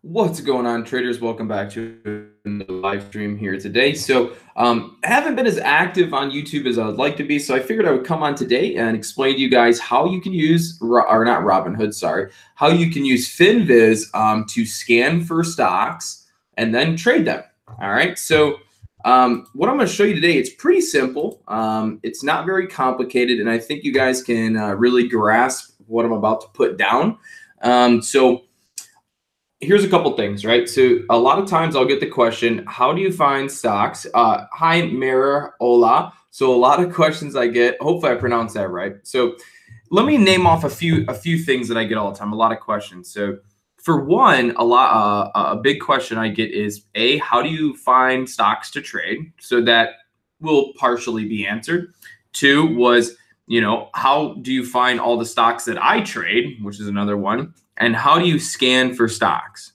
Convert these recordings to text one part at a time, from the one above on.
What's going on, traders? Welcome back to the live stream here today. So I haven't been as active on YouTube as I would like to be, so I figured I would come on today and explain to you guys how you can use, or not Robinhood, sorry, how you can use Finviz to scan for stocks and then trade them. All right, so what I'm going to show you today, it's pretty simple. It's not very complicated, and I think you guys can really grasp what I'm about to put down. So here's a couple things, right? So a lot of times I'll get the question, how do you find stocks? Hi, Mira, hola. So a lot of questions I get, hopefully I pronounced that right. So let me name off a few things that I get all the time, a lot of questions. So for one, a big question I get is, A, how do you find stocks to trade? So that will partially be answered. Two was, how do you find all the stocks that I trade, which is another one. And how do you scan for stocks?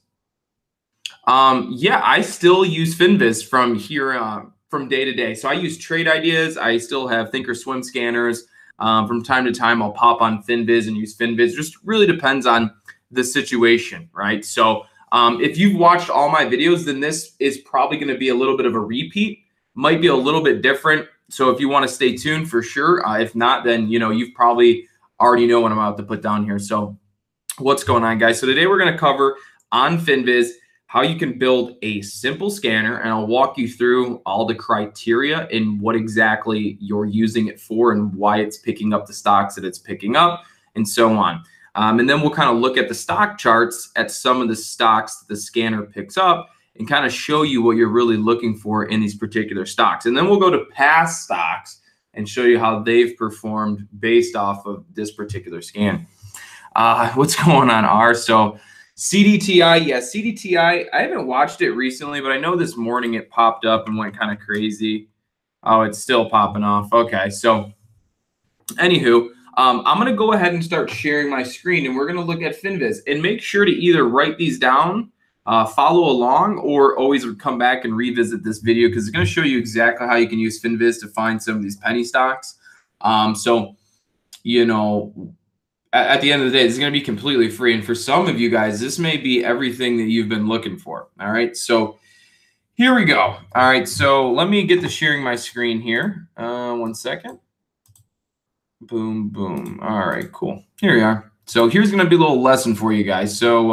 Yeah, I still use Finviz from here, from day to day. So I use trade ideas. I still have Thinkorswim scanners. From time to time, I'll pop on Finviz and use Finviz. Just really depends on the situation, right? So if you've watched all my videos, then this is probably going to be a little bit of a repeat. Might be a little bit different. So if you want to stay tuned, for sure. If not, then you've probably already know what I'm about to put down here. So what's going on, guys? So today we're going to cover on Finviz how you can build a simple scanner, and I'll walk you through all the criteria and what exactly you're using it for and why it's picking up the stocks that it's picking up and so on. And then we'll kind of look at the stock charts at some of the stocks that the scanner picks up and kind of show you what you're really looking for in these particular stocks. And then we'll go to past stocks and show you how they've performed based off of this particular scan. What's going on, R? So CDTI, yes, CDTI, I haven't watched it recently, but I know this morning it popped up and went kind of crazy. Oh, it's still popping off. Okay, so anywho, I'm going to go ahead and start sharing my screen, and we're going to look at Finviz. And make sure to either write these down, follow along, or always come back and revisit this video because it's going to show you exactly how you can use Finviz to find some of these penny stocks. At the end of the day, this is going to be completely free. And for some of you guys, this may be everything that you've been looking for. All right. So here we go. All right. So let me get to sharing my screen here. 1 second. Boom, boom. All right, cool. Here we are. So here's going to be a little lesson for you guys. So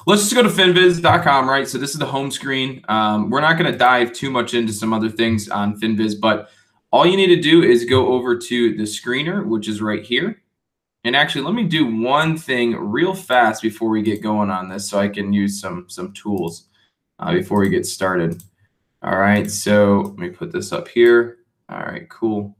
let's just go to finviz.com, right? So this is the home screen. We're not going to dive too much into some other things on Finviz, but all you need to do is go over to the screener, which is right here. And actually, let me do one thing real fast before we get going on this so I can use some tools before we get started. All right, so let me put this up here. All right, cool.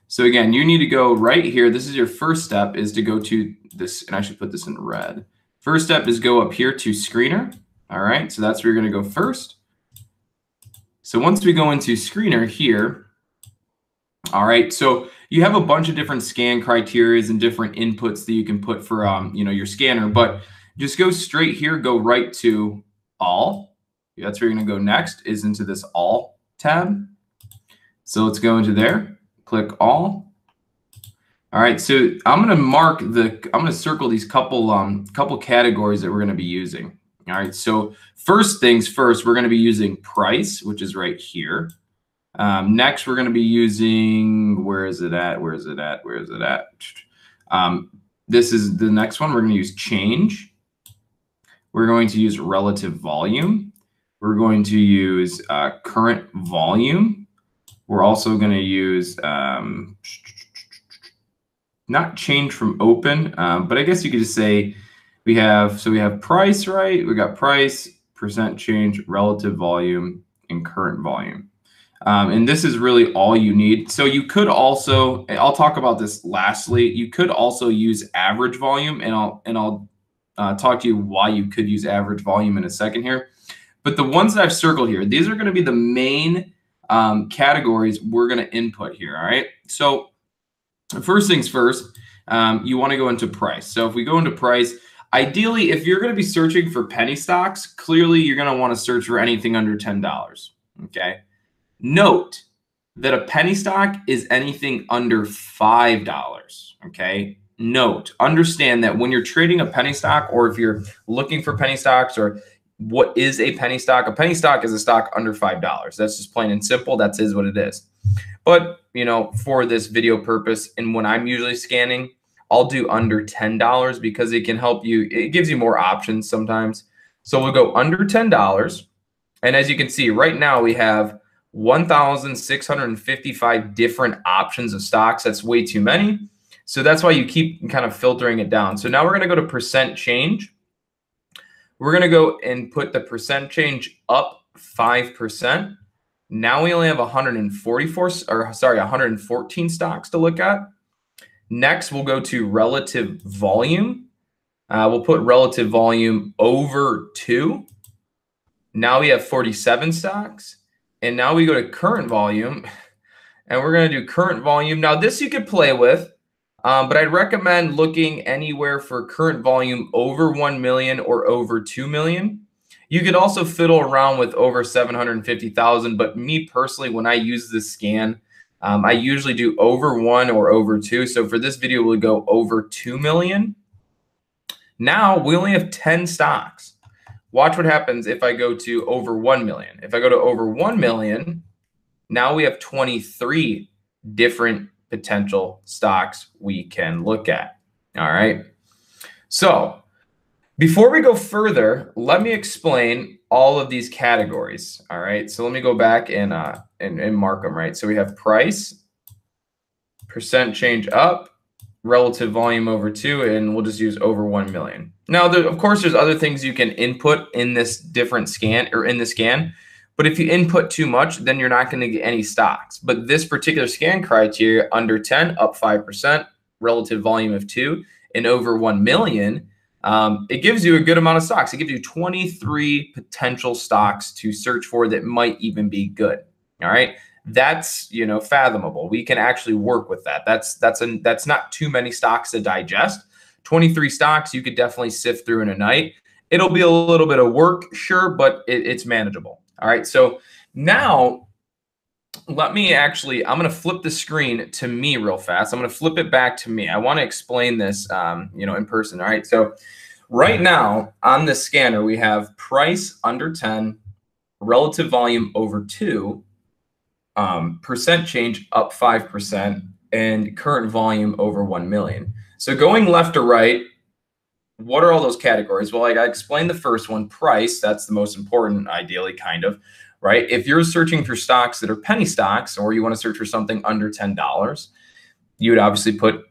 So again, you need to go right here. This is your first step, is to go to this, and I should put this in red. First step is go up here to screener. All right, so that's where you're going to go first. So once we go into screener here, all right, so you have a bunch of different scan criteria and different inputs that you can put for your scanner, but just go straight here, go right to all. That's where you're going to go next, is into this all tab. So let's go into there, click all. All right, so I'm going to circle these couple categories that we're going to be using. All right, so first things first, we're going to be using price, which is right here. Next, we're going to be using, where is it at? This is the next one. We're going to use change. We're going to use relative volume. We're going to use current volume. We're also going to use not change from open, but I guess you could just say we have price, right? We got price, percent change, relative volume, and current volume. And this is really all you need. So you could also, I'll talk about this lastly, you could also use average volume, and I'll talk to you why you could use average volume in a second here. But the ones that I've circled here, these are going to be the main categories we're going to input here. All right. So first things first, you want to go into price. So if we go into price, ideally, if you're going to be searching for penny stocks, clearly you're going to want to search for anything under $10. Okay. Note that a penny stock is anything under $5. Okay. note, understand that when you're trading a penny stock, or if you're looking for penny stocks, or what is a penny stock? A penny stock is a stock under $5. That's just plain and simple. That is what it is. But, you know, for this video purpose, and when I'm usually scanning, I'll do under $10 because it can help you. It gives you more options sometimes. So we'll go under $10. And as you can see, right now we have 1,655 different options of stocks. That's way too many. So that's why you keep kind of filtering it down. So now we're going to go to percent change. We're going to go and put the percent change up 5%. Now we only have 114 stocks to look at. Next, we'll go to relative volume. We'll put relative volume over 2. Now we have 47 stocks. And now we go to current volume, and we're going to do current volume. Now, this you could play with, but I'd recommend looking anywhere for current volume over 1 million or over 2 million. You could also fiddle around with over 750,000, but me personally, when I use this scan, I usually do over 1 or over 2. So for this video, we'll go over 2 million. Now we only have 10 stocks. Watch what happens if I go to over 1 million. If I go to over 1 million, now we have 23 different potential stocks we can look at. All right. So before we go further, let me explain all of these categories. All right. So let me go back and mark them, right? So we have price, percent change up, relative volume over 2, and we'll just use over 1 million. Now, of course, there's other things you can input in this different scan or in the scan, but if you input too much, then you're not going to get any stocks. But this particular scan criteria, under 10, up 5%, relative volume of 2, and over 1 million, it gives you a good amount of stocks. It gives you 23 potential stocks to search for that might even be good. All right. That's, you know, fathomable. We can actually work with that. That's not too many stocks to digest. 23 stocks you could definitely sift through in a night. It'll be a little bit of work, sure, but it's manageable. All right. So now let me I'm going to flip the screen to me real fast. I'm going to flip it back to me. I want to explain this, you know, in person. All right. So right now on the scanner, we have price under 10, relative volume over 2, percent change up 5%, and current volume over 1 million. So going left to right, what are all those categories? Well, like I explained the first one, price, that's the most important, ideally, kind of, right? If you're searching for stocks that are penny stocks, or you want to search for something under $10, you would obviously put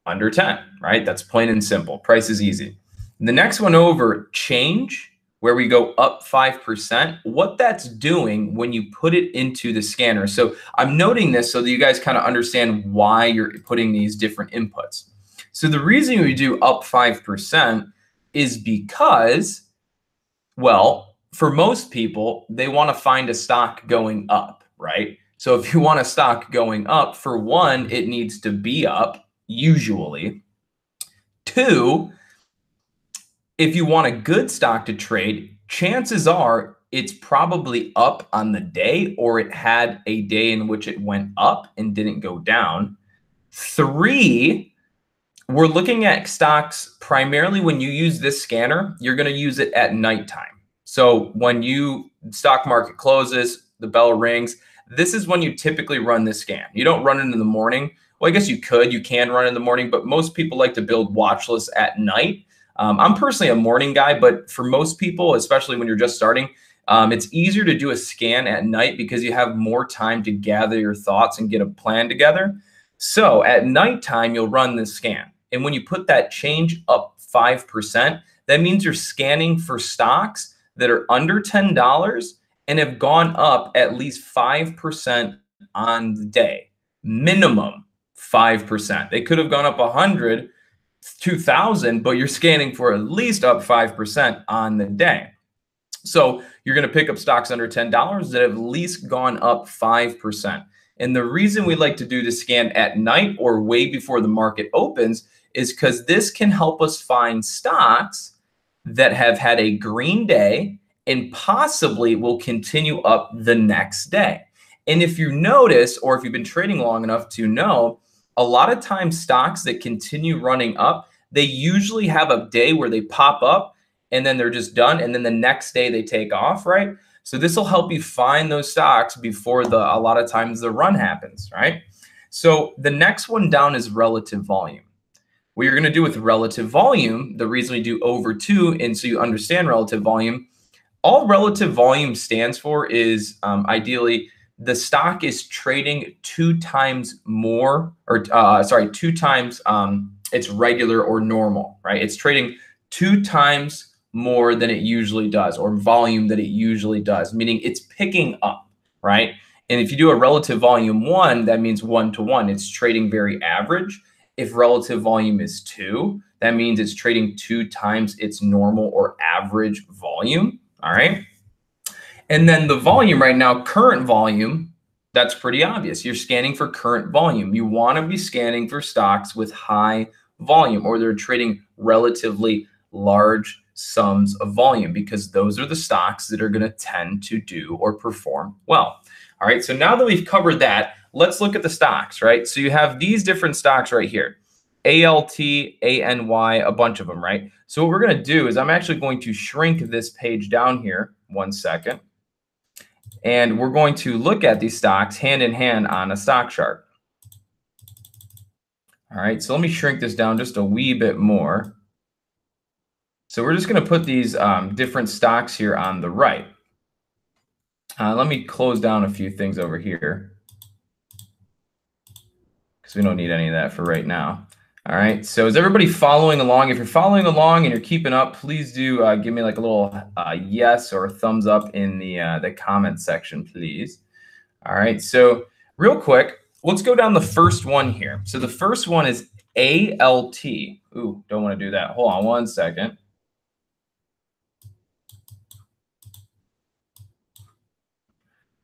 under 10, right? That's plain and simple. Price is easy. The next one over, change, where we go up 5%, what that's doing when you put it into the scanner. So I'm noting this so that you guys kind of understand why you're putting these different inputs. So the reason we do up 5% is because, well, for most people, they want to find a stock going up, right? So if you want a stock going up, for one, it needs to be up, usually. 2, if you want a good stock to trade, chances are it's probably up on the day, or it had a day in which it went up and didn't go down. 3, we're looking at stocks primarily when you use this scanner, you're going to use it at nighttime. So when stock market closes, the bell rings, this is when you typically run this scan. You don't run it in the morning. Well, I guess you can run in the morning, but most people like to build watch lists at night. I'm personally a morning guy, but for most people, especially when you're just starting, it's easier to do a scan at night because you have more time to gather your thoughts and get a plan together. So at nighttime, you'll run this scan. And when you put that change up 5%, that means you're scanning for stocks that are under $10 and have gone up at least 5% on the day. Minimum 5%. They could have gone up 100, 2,000, but you're scanning for at least up 5% on the day. So you're going to pick up stocks under $10 that have at least gone up 5%. And the reason we like to do the scan at night or way before the market opens is because this can help us find stocks that have had a green day and possibly will continue up the next day. And if you notice, or if you've been trading long enough to know, a lot of times stocks that continue running up, they usually have a day where they pop up and then they're just done. And then the next day they take off, right? So this will help you find those stocks before a lot of times the run happens, right? So the next one down is relative volume. What you're going to do with relative volume, the reason we do over 2, and so you understand relative volume, all relative volume stands for is ideally the stock is trading 2 times more, or 2 times its regular or normal, right? It's trading 2 times more than it usually does, or volume that it usually does, meaning it's picking up, right? And if you do a relative volume 1, that means 1 to 1. It's trading very average. If relative volume is 2, that means it's trading 2 times its normal or average volume, all right? And then the volume right now, current volume, that's pretty obvious. You're scanning for current volume. You want to be scanning for stocks with high volume, or they're trading relatively large sums of volume, because those are the stocks that are going to tend to do or perform well. All right, so now that we've covered that, let's look at the stocks, right? So you have these different stocks right here, ALT, ANY, a bunch of them, right? So what we're going to do is I'm actually going to shrink this page down here, 1 second. And we're going to look at these stocks hand in hand on a stock chart. All right, so let me shrink this down just a wee bit more. So we're just going to put these different stocks here on the right. Let me close down a few things over here, because we don't need any of that for right now. All right, so is everybody following along? If you're following along and you're keeping up, please do give me like a little yes or a thumbs up in the comment section, please. All right, so real quick, let's go down the first one here. So the first one is ALT. Ooh, don't want to do that. Hold on 1 second.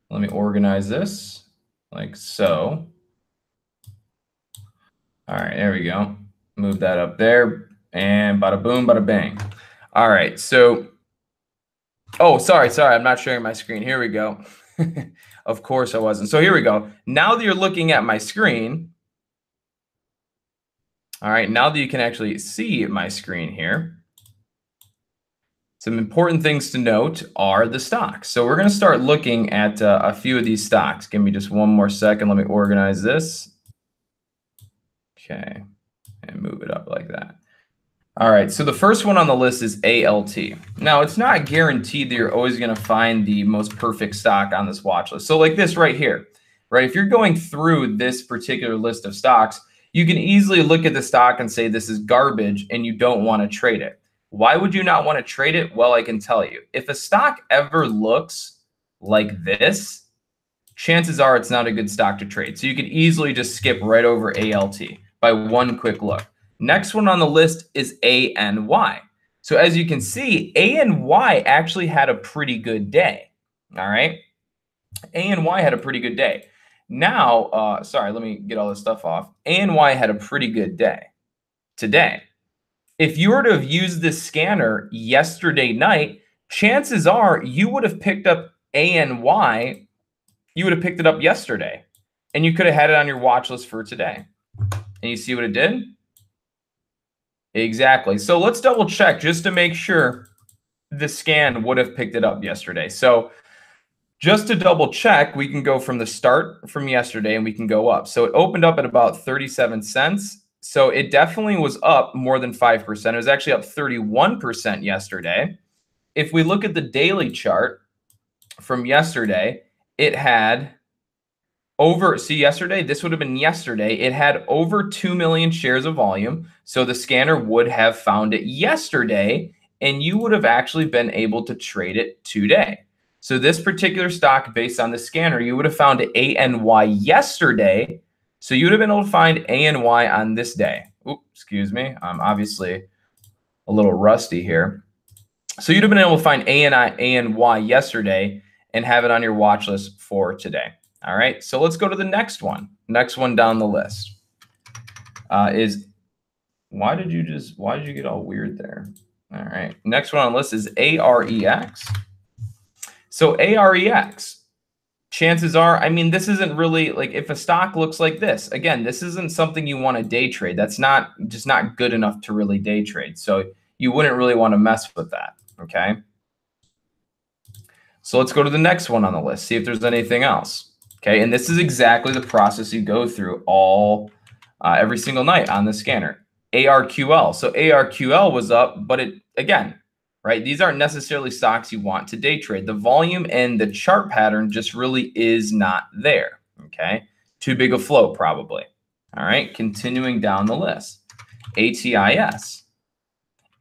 Let me organize this like so. All right, there we go. Move that up there, and bada boom, bada bang. All right, so, oh, sorry, I'm not sharing my screen. Here we go. Of course I wasn't. So here we go. Now that you're looking at my screen, all right, now that you can actually see my screen here, some important things to note are the stocks. So we're going to start looking at a few of these stocks. Give me just 1 more second. Let me organize this. Okay, and move it up like that. All right, so the first one on the list is ALT. Now, it's not guaranteed that you're always going to find the most perfect stock on this watch list. So like this right here, right? If you're going through this particular list of stocks, you can easily look at the stock and say this is garbage and you don't want to trade it. Why would you not want to trade it? Well, I can tell you. If a stock ever looks like this, chances are it's not a good stock to trade. So you could easily just skip right over ALT by 1 quick look. Next one on the list is ANY. So as you can see, ANY actually had a pretty good day. All right. ANY had a pretty good day. Now, sorry, let me get all this stuff off. ANY had a pretty good day today. If you were to have used this scanner yesterday night, chances are you would have picked up ANY. You would have picked it up yesterday, and you could have had it on your watch list for today. And you see what it did? Exactly. So let's double check just to make sure the scan would have picked it up yesterday. So just to double check, we can go from the start from yesterday and we can go up. So it opened up at about 37 cents. So it definitely was up more than 5%. It was actually up 31% yesterday. If we look at the daily chart from yesterday, it had over, see yesterday, this would have been yesterday, it had over 2 million shares of volume. So the scanner would have found it yesterday and you would have actually been able to trade it today. So this particular stock, based on the scanner, you would have found ANY yesterday. So you would have been able to find ANY on this day. Oops, excuse me. I'm obviously a little rusty here. So you'd have been able to find ANY yesterday and have it on your watch list for today. All right, so let's go to the next one. Next one down the list is, why did you get all weird there? All right, next one on the list is AREX. So AREX, chances are, I mean, this isn't really like if a stock looks like this, again, this isn't something you want to day trade. That's not just not good enough to really day trade. So you wouldn't really want to mess with that. Okay. So let's go to the next one on the list, see if there's anything else. Okay. And this is exactly the process you go through every single night on the scanner. ARQL. So ARQL was up, but it, again, right, these aren't necessarily stocks you want to day trade. The volume and the chart pattern just really is not there. Okay. Too big a float, probably. All right. Continuing down the list. ATIS.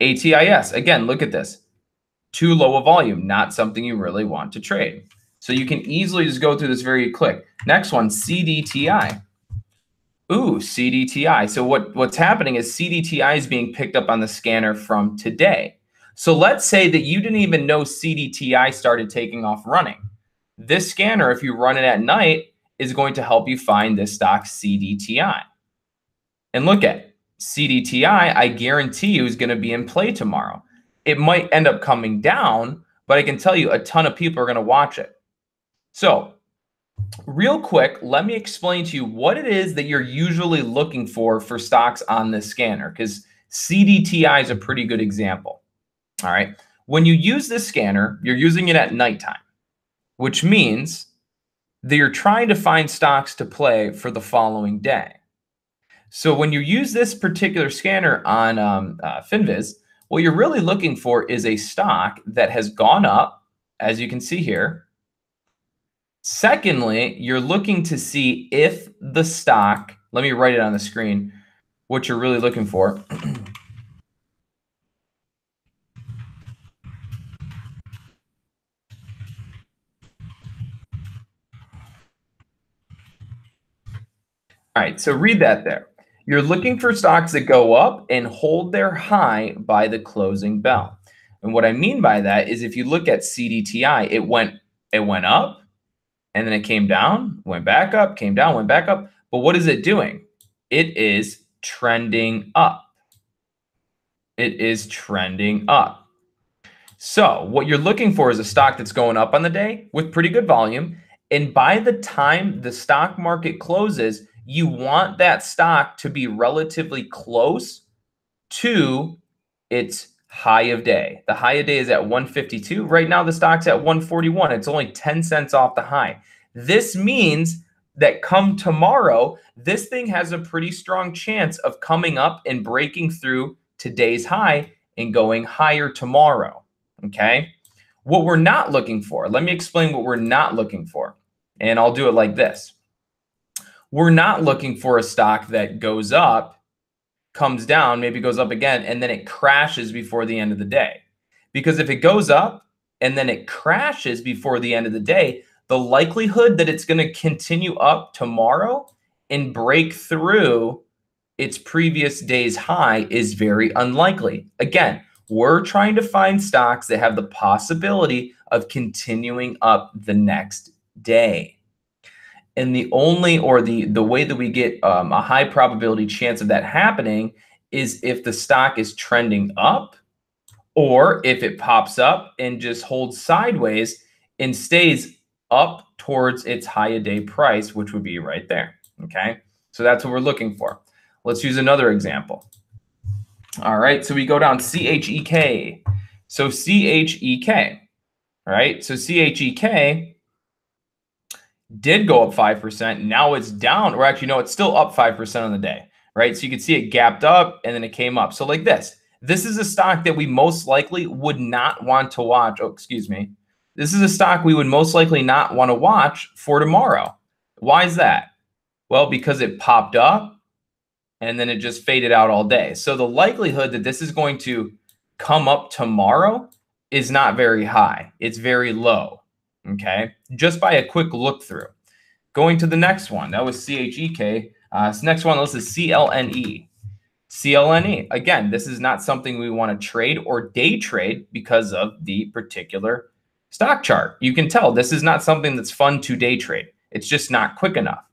ATIS. Again, look at this. Too low a volume, not something you really want to trade. So you can easily just go through this very quick. Next one, CDTI. Ooh, CDTI. So what's happening is CDTI is being picked up on the scanner from today. So let's say that you didn't even know CDTI started taking off running. This scanner, if you run it at night, is going to help you find this stock CDTI. And look at CDTI, I guarantee you is going to be in play tomorrow. It might end up coming down, but I can tell you a ton of people are going to watch it. So real quick, let me explain to you what it is that you're usually looking for stocks on this scanner, because CDTI is a pretty good example. All right. When you use this scanner, you're using it at nighttime, which means that you're trying to find stocks to play for the following day. So when you use this particular scanner on Finviz, what you're really looking for is a stock that has gone up, as you can see here. Secondly, you're looking to see if the stock, let me write it on the screen, what you're really looking for. All right, so read that there. You're looking for stocks that go up and hold their high by the closing bell. And what I mean by that is if you look at CDTI, it went up and then it came down, went back up, came down, went back up. But what is it doing? It is trending up. It is trending up. So what you're looking for is a stock that's going up on the day with pretty good volume. And by the time the stock market closes, you want that stock to be relatively close to its high of day. The high of day is at 152. Right now, the stock's at 141. It's only 10 cents off the high. This means that come tomorrow, this thing has a pretty strong chance of coming up and breaking through today's high and going higher tomorrow. Okay? What we're not looking for, let me explain what we're not looking for. And I'll do it like this. We're not looking for a stock that goes up, comes down, maybe goes up again, and then it crashes before the end of the day. Because if it goes up and then it crashes before the end of the day, the likelihood that it's going to continue up tomorrow and break through its previous day's high is very unlikely. Again, we're trying to find stocks that have the possibility of continuing up the next day. And the only, or the way that we get a high probability chance of that happening is if the stock is trending up, or if it pops up and just holds sideways and stays up towards its high a day price, which would be right there. Okay. So that's what we're looking for. Let's use another example. All right. So we go down CHEK. So CHEK, right? So CHEK did go up 5%. Now it's down, or actually, no, it's still up 5% on the day, right? So you can see it gapped up and then it came up. So like this is a stock that we most likely would not want to watch. Oh, excuse me. This is a stock we would most likely not want to watch for tomorrow. Why is that? Well, because it popped up and then it just faded out all day. So the likelihood that this is going to come up tomorrow is not very high. It's very low. Okay, just by a quick look through. Going to the next one, that was CHEK. This next one, this is CLNE. CLNE, again, this is not something we want to trade or day trade because of the particular stock chart. You can tell this is not something that's fun to day trade. It's just not quick enough,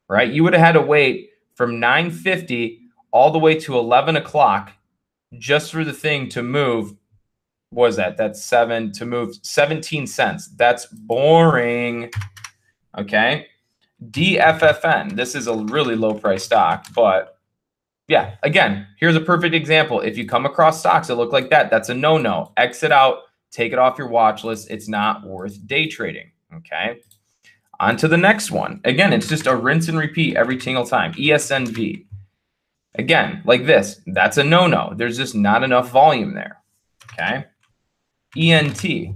right? You would have had to wait from 9:50 all the way to 11 o'clock just for the thing to move. What is that? That's 7 to move 17 cents. That's boring. Okay. DFFN. This is a really low price stock, but yeah, again, here's a perfect example. If you come across stocks that look like that, that's a no-no. Exit out, take it off your watch list. It's not worth day trading. Okay. On to the next one. Again, it's just a rinse and repeat every single time. ESNV. Again, like this, that's a no-no. There's just not enough volume there. Okay. ENT.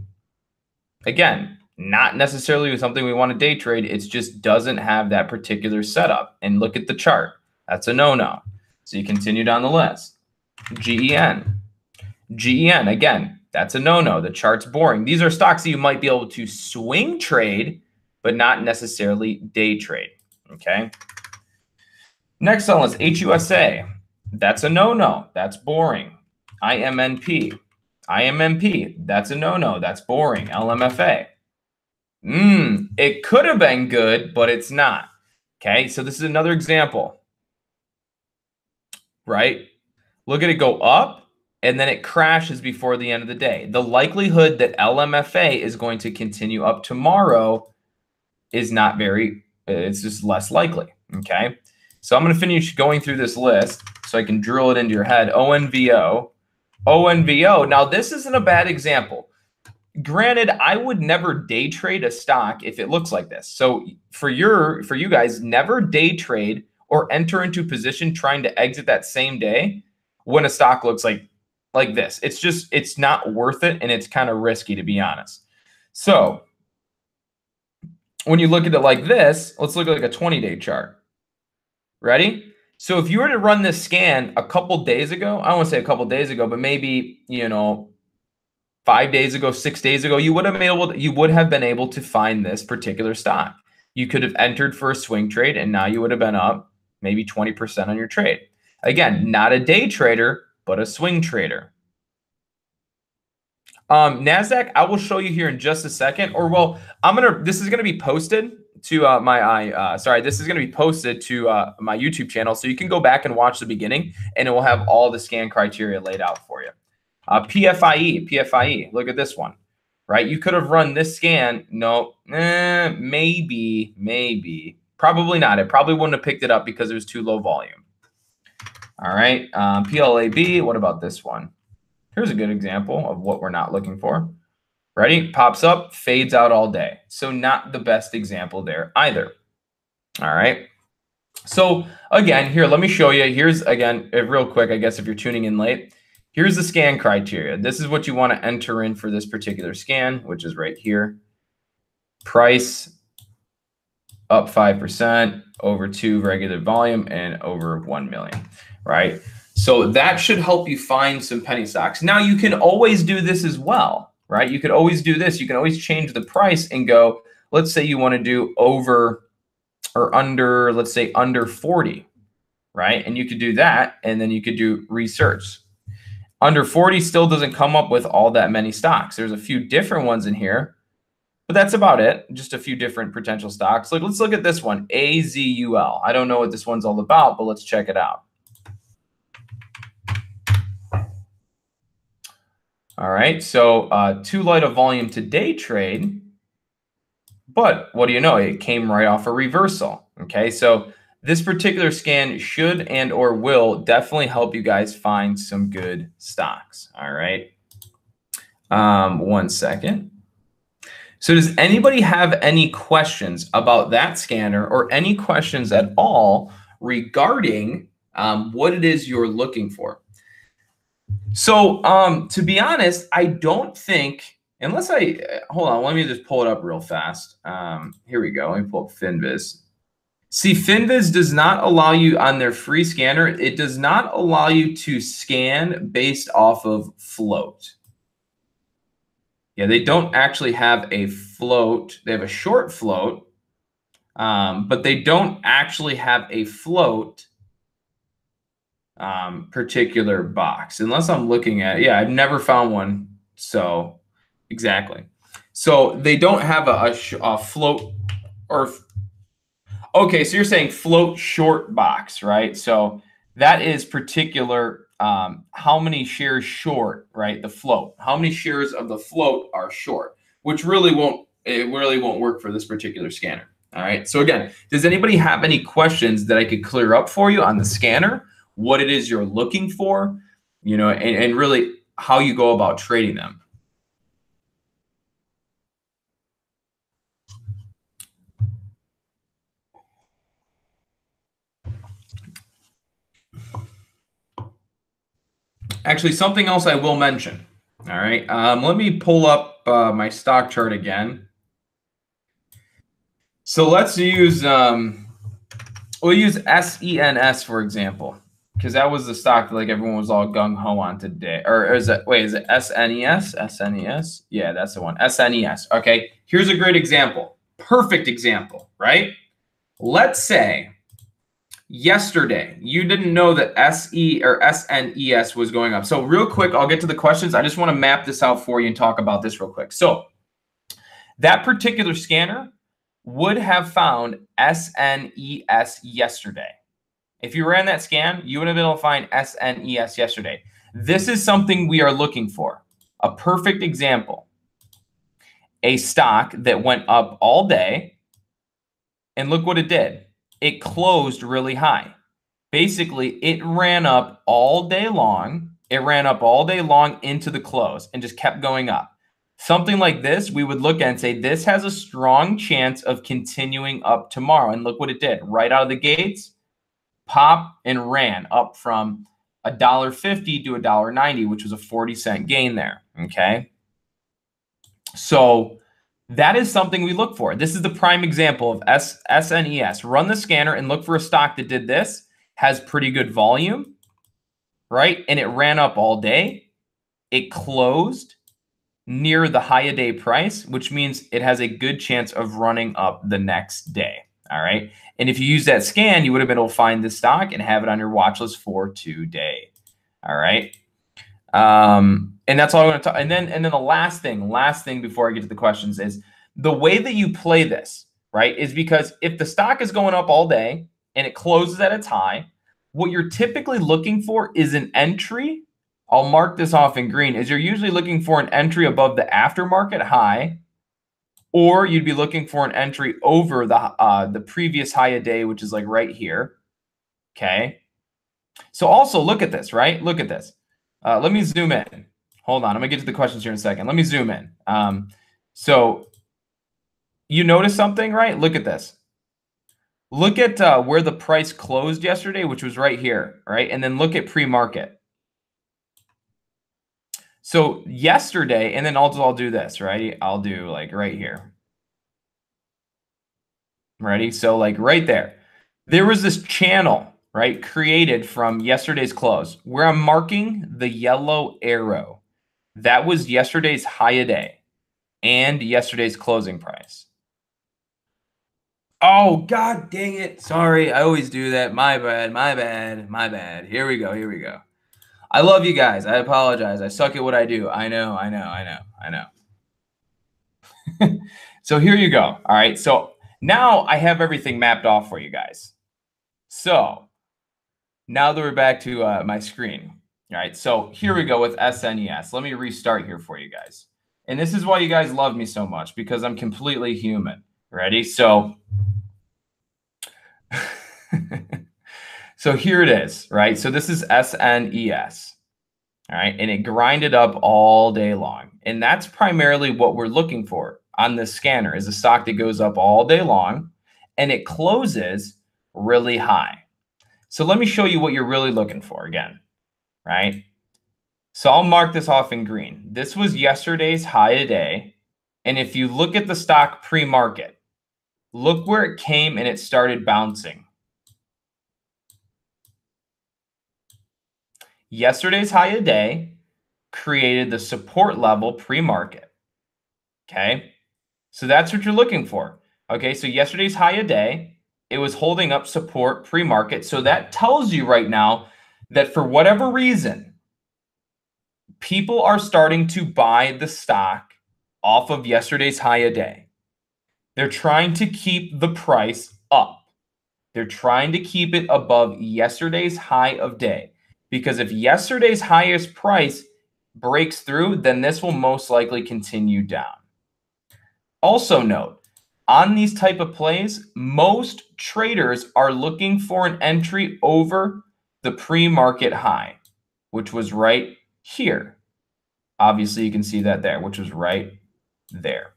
Again, not necessarily something we want to day trade. It just doesn't have that particular setup. And look at the chart. That's a no-no. So you continue down the list. GEN. GEN, again, that's a no-no. The chart's boring. These are stocks that you might be able to swing trade, but not necessarily day trade. Okay. Next on the list, HUSA. That's a no-no. That's boring. IMNP. IMMP. That's a no-no. That's boring. LMFA. It could have been good, but it's not. Okay, so this is another example. Right? Look at it go up, and then it crashes before the end of the day. The likelihood that LMFA is going to continue up tomorrow is not very, it's just less likely. Okay, so I'm going to finish going through this list so I can drill it into your head. ONVO. ONVO. Now, this isn't a bad example. Granted, I would never day trade a stock if it looks like this. So for you guys, never day trade or enter into position trying to exit that same day when a stock looks like this. It's not worth it, and it's kind of risky, to be honest. So when you look at it like this, let's look at like a 20-day chart. Ready? So if you were to run this scan a couple days ago, I don't want to say a couple days ago, but maybe, 5 days ago, 6 days ago, you would have been able to find this particular stock. You could have entered for a swing trade, and now you would have been up maybe 20% on your trade. Again, not a day trader, but a swing trader. NASDAQ, I will show you here in just a second. Or well, this is gonna be posted to this is gonna be posted to my YouTube channel, so you can go back and watch the beginning, and it will have all the scan criteria laid out for you. PFIE, look at this one, right? You could have run this scan. No, maybe, probably not. It probably wouldn't have picked it up because it was too low volume. All right, PLAB, what about this one? Here's a good example of what we're not looking for. Ready? Pops up, fades out all day. So not the best example there either. All right. So again, here, let me show you. Here's, again, real quick, I guess if you're tuning in late. Here's the scan criteria. This is what you want to enter in for this particular scan, which is right here. Price up 5%, over 2 regular volume, and over 1 million, right? So that should help you find some penny stocks. Now, you can always do this as well, right? You could always do this. You can always change the price and go, let's say you want to do over or under, let's say under 40, right? And you could do that, and then you could do research. Under 40 still doesn't come up with all that many stocks. There's a few different ones in here, but that's about it. Just a few different potential stocks. Like, let's look at this one, AZUL. I don't know what this one's all about, but let's check it out. All right, so too light a volume to day trade, but what do you know? It came right off a reversal. Okay, so this particular scan should and or will definitely help you guys find some good stocks. All right. 1 second. So does anybody have any questions about that scanner or any questions at all regarding what it is you're looking for? So to be honest, I don't think, unless hold on, let me just pull it up real fast. Here we go. Let me pull up Finviz. See, Finviz does not allow you on their free scanner. It does not allow you to scan based off of float. Yeah, they don't actually have a float. They have a short float, but they don't actually have a float particular box. Unless I'm looking at, yeah, I've never found one. So exactly. So they don't have a float or... Okay, so you're saying float short box, right? So that is particular, how many shares short, right? The float. How many shares of the float are short, which really won't work for this particular scanner. All right. So again, does anybody have any questions that I could clear up for you on the scanner, what it is you're looking for, you know, and really how you go about trading them? Actually, something else I will mention. All right. Let me pull up my stock chart again. So let's use we'll use SENS for example, because that was the stock that like everyone was all gung ho on today. Or is it is it SNES? SNES? Yeah, that's the one. SNES. Okay. Here's a great example. Perfect example, right? Let's say yesterday you didn't know that SE or SNES was going up. So real quick, I'll get to the questions. I just want to map this out for you and talk about this real quick. So that particular scanner would have found SNES yesterday. If you ran that scan, you would have been able to find SNES yesterday. This is something we are looking for. A perfect example. A stock that went up all day, and look what it did. It closed really high. Basically, it ran up all day long. It ran up all day long into the close and just kept going up. Something like this, we would look at and say, this has a strong chance of continuing up tomorrow. And look what it did. Right out of the gates, pop and ran up from $1.50 to $1.90, which was a 40-cent gain there. Okay. So that is something we look for. This is the prime example of SNES. Run the scanner and look for a stock that did this, has pretty good volume, right? And it ran up all day. It closed near the high a day price, which means it has a good chance of running up the next day. All right. And if you use that scan, you would have been able to find this stock and have it on your watch list for today. All right. And that's all I'm going to talk. And then the last thing before I get to the questions is the way that you play this, right, is because if the stock is going up all day and it closes at its high, what you're typically looking for is an entry. I'll mark this off in green. Is you're usually looking for an entry above the aftermarket high, or you'd be looking for an entry over the previous high a day, which is like right here. Okay. So also look at this, right? Look at this. Let me zoom in. Hold on. I'm going to get to the questions here in a second. Let me zoom in. So you notice something, right? Look at this. Look at where the price closed yesterday, which was right here, right? And then look at pre-market. So yesterday, and then I'll do this, right? I'll do like right here. Ready? So like right there. There was this channel, right, created from yesterday's close where I'm marking the yellow arrow. That was yesterday's high a day and yesterday's closing price. Oh, God dang it. Sorry. I always do that. My bad. My bad. My bad. Here we go. Here we go. I love you guys. I apologize. I suck at what I do. I know. So here you go. All right. So now I have everything mapped off for you guys. So now that we're back to my screen. All right. So here we go with SNES. Let me restart here for you guys. And this is why you guys love me so much, because I'm completely human. Ready? So so here it is, right? So this is SNES, all right? And it grinded up all day long. And that's primarily what we're looking for on this scanner, is a stock that goes up all day long and it closes really high. So let me show you what you're really looking for again, right? So I'll mark this off in green. This was yesterday's high a day. And if you look at the stock pre-market, look where it came and it started bouncing. Yesterday's high a day created the support level pre-market. Okay. So that's what you're looking for. Okay. So yesterday's high a day, it was holding up support pre-market. So that tells you right now that for whatever reason, people are starting to buy the stock off of yesterday's high a day. They're trying to keep the price up. They're trying to keep it above yesterday's high of day. Because if yesterday's highest price breaks through, then this will most likely continue down. Also note, On these type of plays, most traders are looking for an entry over the pre-market high, which was right here. Obviously, you can see that there, which was right there.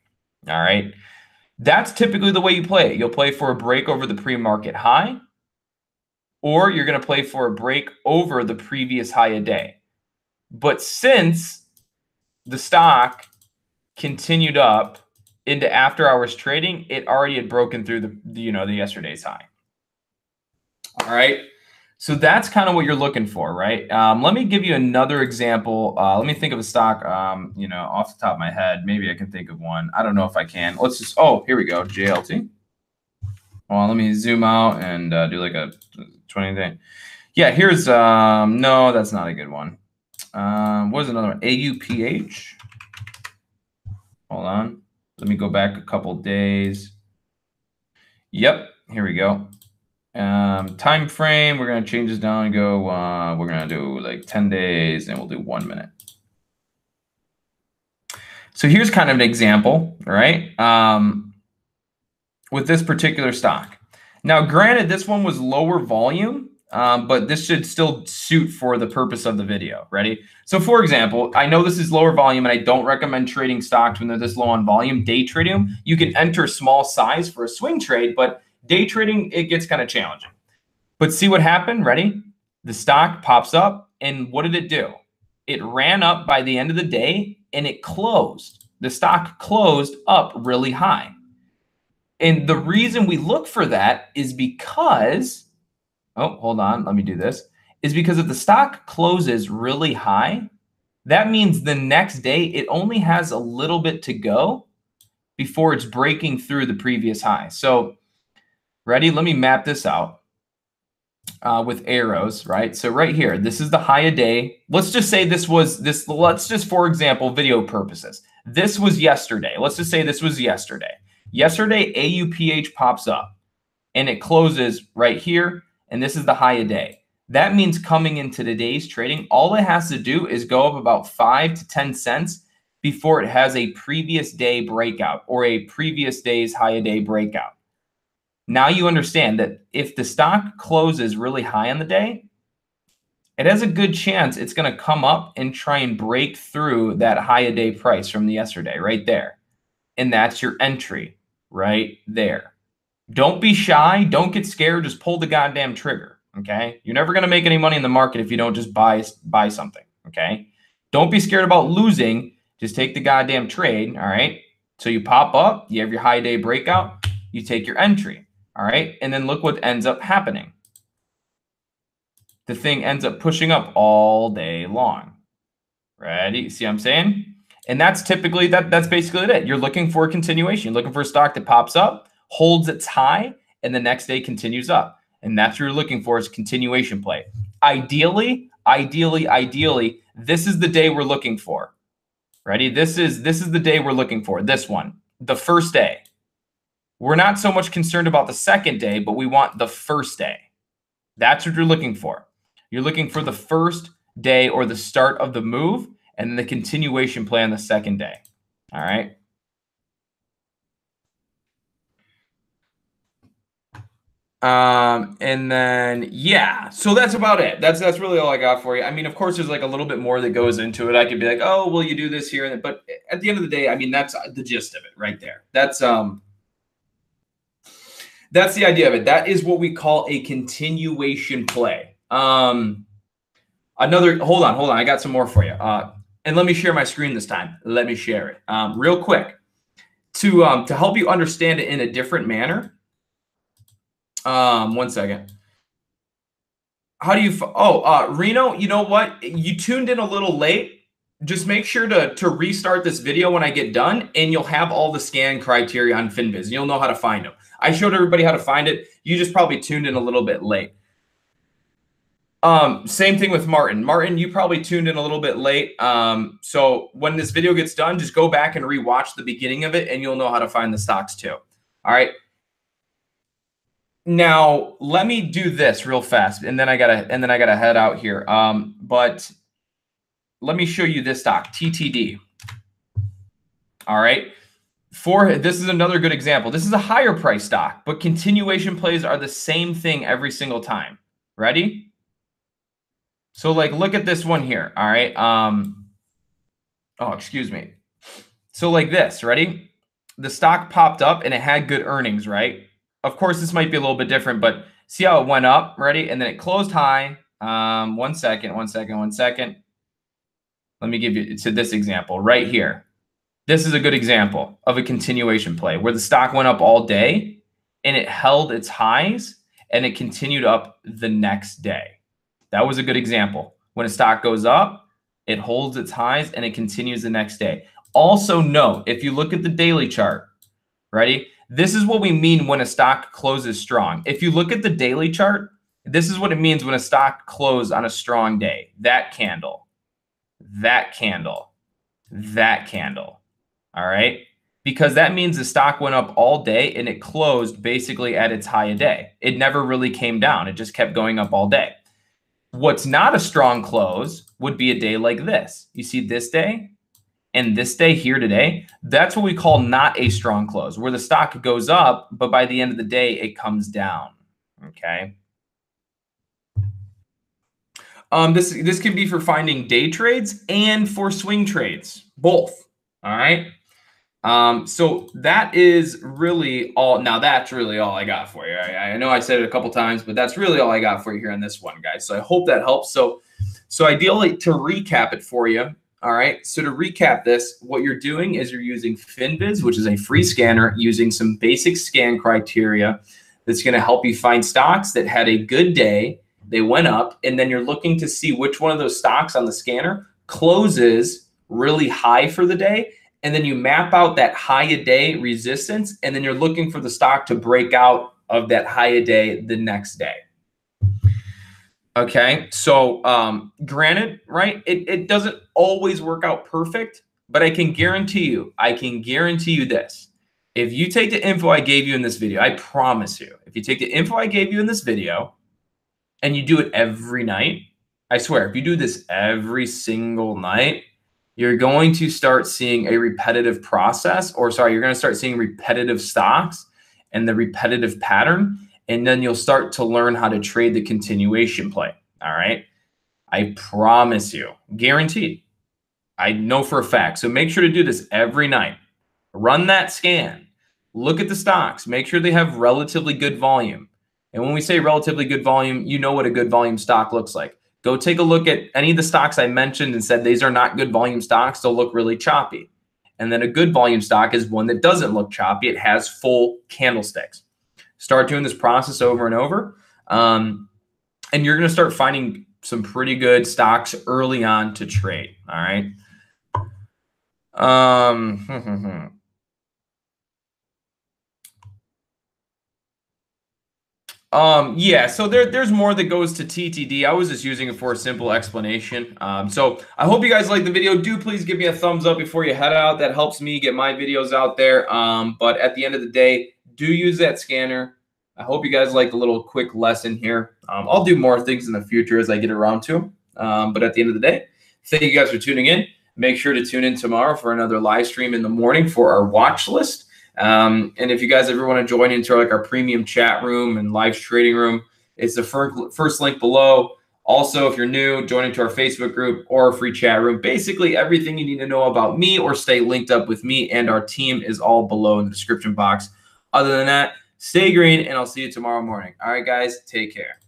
All right. That's typically the way you play it. You'll play for a break over the pre-market high, or you're going to play for a break over the previous high a day. But since the stock continued up into after hours trading, it already had broken through the yesterday's high. All right. So that's kind of what you're looking for, right? Let me give you another example. Let me think of a stock, off the top of my head. Maybe I can think of one. I don't know if I can. Let's just, here we go, JLT. Well, let me zoom out and do like a 20 thing. Yeah, here's, no, that's not a good one. What is another one? AUPH. Hold on. Let me go back a couple days. Yep, here we go. Time frame, we're going to change this down and go, we're going to do like 10 days and we'll do 1 minute. So here's kind of an example, right? With this particular stock. Now, granted, this one was lower volume, but this should still suit for the purpose of the video. Ready? So for example, I know this is lower volume and I don't recommend trading stocks when they're this low on volume. Day trading, you can enter small size for a swing trade, but day trading, it gets kind of challenging. But see what happened? Ready? The stock pops up, and what did it do? It ran up by the end of the day, and it closed. The stock closed up really high. And the reason we look for that is because, hold on, let me do this, is because if the stock closes really high, that means the next day it only has a little bit to go before it's breaking through the previous high. So ready? Let me map this out with arrows, right? So right here, this is the high a day. Let's just say let's just, for example, video purposes, this was yesterday. Let's just say this was yesterday. Yesterday, AUPH pops up and it closes right here. And this is the high a day. That means coming into today's trading, all it has to do is go up about 5 to 10 cents before it has a previous day breakout or a previous day's high a day breakout. Now you understand that if the stock closes really high on the day, it has a good chance it's going to come up and try and break through that high a day price from the yesterday right there. And that's your entry right there. Don't be shy. Don't get scared. Just pull the goddamn trigger. Okay. You're never going to make any money in the market if you don't just buy something. Okay. Don't be scared about losing. Just take the goddamn trade. All right. So you pop up, you have your high day breakout, you take your entry. All right. And then look what ends up happening. The thing ends up pushing up all day long. Ready? See what I'm saying? And that's typically, that's basically it. You're looking for a continuation. You're looking for a stock that pops up, holds its high, and the next day continues up. And that's what you're looking for is continuation play. Ideally, this is the day we're looking for. Ready? This is the day we're looking for. This one, the first day. We're not so much concerned about the second day, but we want the first day. That's what you're looking for. You're looking for the first day or the start of the move and then the continuation play on the second day. All right. And then, yeah, so that's about it. That's really all I got for you. I mean, of course, there's like a little bit more that goes into it. I could be like, oh, well, you do this here. But at the end of the day, I mean, that's the gist of it right there. That's the idea of it. That is what we call a continuation play. Hold on. I got some more for you. And let me share my screen this time. Let me share it real quick to help you understand it in a different manner. 1 second. How do you, Reno, you know what? You tuned in a little late. Just make sure to restart this video when I get done, and you'll have all the scan criteria on Finviz. You'll know how to find them. I showed everybody how to find it. You just probably tuned in a little bit late. Same thing with Martin. Martin, you probably tuned in a little bit late. So when this video gets done, just go back and rewatch the beginning of it, and you'll know how to find the stocks too. All right. Now let me do this real fast, and then I gotta head out here. But let me show you this stock, TTD. All right. This is another good example. This is a higher price stock, but continuation plays are the same thing every single time. Ready? So like, look at this one here. All right. Oh, excuse me. So like this, ready? The stock popped up and it had good earnings, right? Of course, this might be a little bit different, but see how it went up, ready? And then it closed high. One second. Let me give you to this example right here. This is a good example of a continuation play where the stock went up all day and it held its highs and it continued up the next day. That was a good example. When a stock goes up, it holds its highs and it continues the next day. Also note, if you look at the daily chart, ready? This is what we mean when a stock closes strong. If you look at the daily chart, this is what it means when a stock closed on a strong day. That candle, that candle, that candle. All right? Because that means the stock went up all day and it closed basically at its high a day. It never really came down. It just kept going up all day. What's not a strong close would be a day like this. You see this day and this day here today? That's what we call not a strong close, where the stock goes up, but by the end of the day, it comes down. Okay? This can be for finding day trades and for swing trades, both. All right? So that is really all. Now that's really all I got for you. I know I said it a couple times, but that's really all I got for you here on this one, guys. So I hope that helps. So ideally, to recap it for you. All right. So to recap this, what you're doing is you're using Finviz, which is a free scanner, using some basic scan criteria that's going to help you find stocks that had a good day. They went up, and then you're looking to see which one of those stocks on the scanner closes really high for the day. And then you map out that high a day resistance, and then you're looking for the stock to break out of that high a day the next day. Okay, so granted, right, it doesn't always work out perfect, but I can guarantee you this. If you take the info I gave you in this video, I promise you, if you take the info I gave you in this video and you do it every night, I swear, if you do this every single night, you're going to start seeing a repetitive process, or sorry, you're going to start seeing repetitive stocks and the repetitive pattern, and then you'll start to learn how to trade the continuation play. All right. I promise you, guaranteed. I know for a fact. So make sure to do this every night. Run that scan. Look at the stocks. Make sure they have relatively good volume. And when we say relatively good volume, you know what a good volume stock looks like. Go take a look at any of the stocks I mentioned and said these are not good volume stocks. They'll look really choppy. And then a good volume stock is one that doesn't look choppy. It has full candlesticks. Start doing this process over and over. And you're going to start finding some pretty good stocks early on to trade. All right. Yeah, so there's more that goes to TTD. I was just using it for a simple explanation. So I hope you guys liked the video. Do please give me a thumbs up before you head out. That helps me get my videos out there. But at the end of the day, do use that scanner. I hope you guys liked a little quick lesson here. I'll do more things in the future as I get around to them. But at the end of the day, thank you guys for tuning in. Make sure to tune in tomorrow for another live stream in the morning for our watch list. And if you guys ever want to join into like our premium chat room and live trading room, it's the first link below. Also, if you're new, join into our Facebook group or a free chat room. Basically, everything you need to know about me or stay linked up with me and our team is all below in the description box. Other than that, stay green, and I'll see you tomorrow morning. All right, guys, take care.